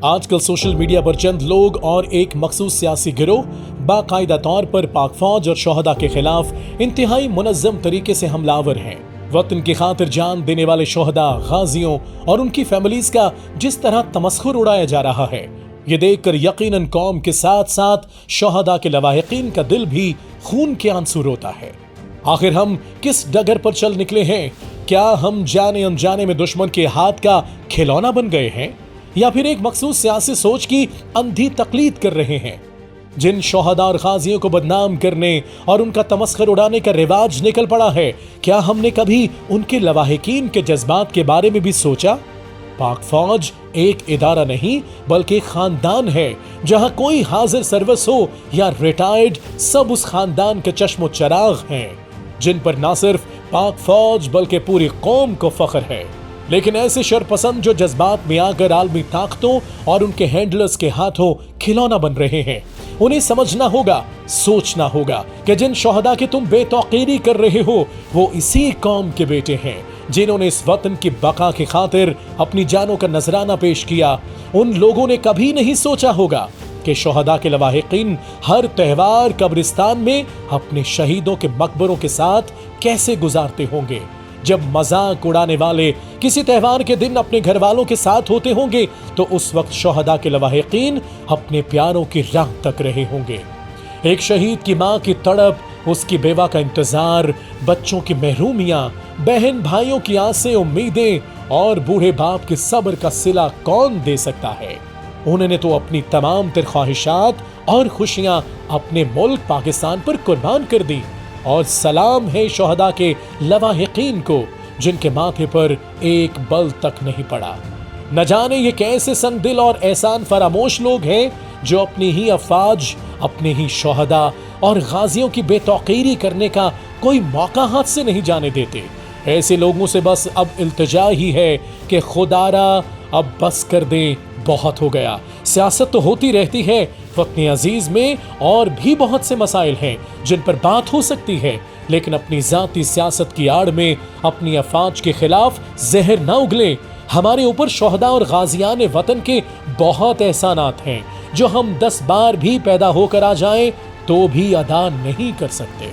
آج کل social media پر چند لوگ اور ایک مخصوص سیاسی گروہ باقاعدہ طور پر پاک فوج اور شہداء کے خلاف انتہائی منظم طریقے سے حملہ آور ہیں۔ وطن کی خاطر جان دینے والے شہداء، غازیوں اور ان کی فیملیز کا جس طرح تمسخر اڑایا جا رہا ہے، یہ دیکھ کر یقیناً قوم کے ساتھ ساتھ شہداء کے لواحقین کا دل بھی خون کے آنسو روتا ہے۔ آخر ہم کس ڈگر پر چل نکلے ہیں؟ کیا ہم جانے انجانے میں دشمن کے ہاتھ کا کھلونا بن گئے ہیں، یا پھر ایک مخصوص سیاسی سوچ کی اندھی تقلید کر رہے ہیں؟ جن شہداء اور غازیوں کو بدنام کرنے اور ان کا تمسخر اڑانے کا رواج نکل پڑا ہے، کیا ہم نے کبھی ان کے لواحقین کے جذبات کے بارے میں بھی سوچا؟ پاک فوج ایک ادارہ نہیں بلکہ ایک خاندان ہے، جہاں کوئی حاضر سروس ہو یا ریٹائرڈ، سب اس خاندان کے چشم و چراغ ہیں، جن پر نہ صرف پاک فوج بلکہ پوری قوم کو فخر ہے۔ لیکن ایسے شرپسند جو جذبات میں آ کر عالمی طاقتوں اور ان کے ہینڈلرز کے ہاتھوں کھلونا بن رہے ہیں، انہیں سمجھنا ہوگا، سوچنا ہوگا کہ جن شہداء کی تم بے توقیری کر رہے ہو، وہ اسی قوم کے بیٹے ہیں جنہوں نے اس وطن کی بقا کی خاطر اپنی جانوں کا نذرانہ پیش کیا۔ ان لوگوں نے کبھی نہیں سوچا ہوگا کہ شہداء کے لواحقین ہر تہوار قبرستان میں اپنے شہیدوں کے مقبروں کے ساتھ کیسے گزارتے ہوں گے۔ جب مذاق اڑانے والے کسی تہوار کے دن اپنے گھر والوں کے ساتھ ہوتے ہوں گے، تو اس وقت شہداء کے لواحقین اپنے پیاروں کی راہ تک رہے ہوں گے۔ ایک شہید کی ماں کی تڑپ، اس کی بیوہ کا انتظار، بچوں کی محرومیاں، بہن بھائیوں کی آسیں امیدیں اور بوڑھے باپ کے صبر کا صلہ کون دے سکتا ہے؟ انہوں نے تو اپنی تمام تر خواہشات اور خوشیاں اپنے ملک پاکستان پر قربان کر دی۔ اور سلام ہے شہداء کے لواحقین کو، جن کے ماتھے پر ایک بل تک نہیں پڑا۔ نہ جانے یہ کیسے سن دل اور احسان فراموش لوگ ہیں جو اپنی ہی افواج، اپنے ہی شہداء اور غازیوں کی بے توقیری کرنے کا کوئی موقع ہاتھ سے نہیں جانے دیتے۔ ایسے لوگوں سے بس اب التجا ہی ہے کہ خدارا اب بس کر دیں، بہت ہو گیا۔ سیاست تو ہوتی رہتی ہے، وطن عزیز میں اور بھی بہت سے مسائل ہیں جن پر بات ہو سکتی ہے، لیکن اپنی ذاتی سیاست کی آڑ میں اپنی افواج کے خلاف زہر نہ اگلیں۔ ہمارے اوپر شہداء اور غازیان وطن کے بہت احسانات ہیں جو ہم 10 بار بھی پیدا ہو کر آ جائیں تو بھی ادا نہیں کر سکتے۔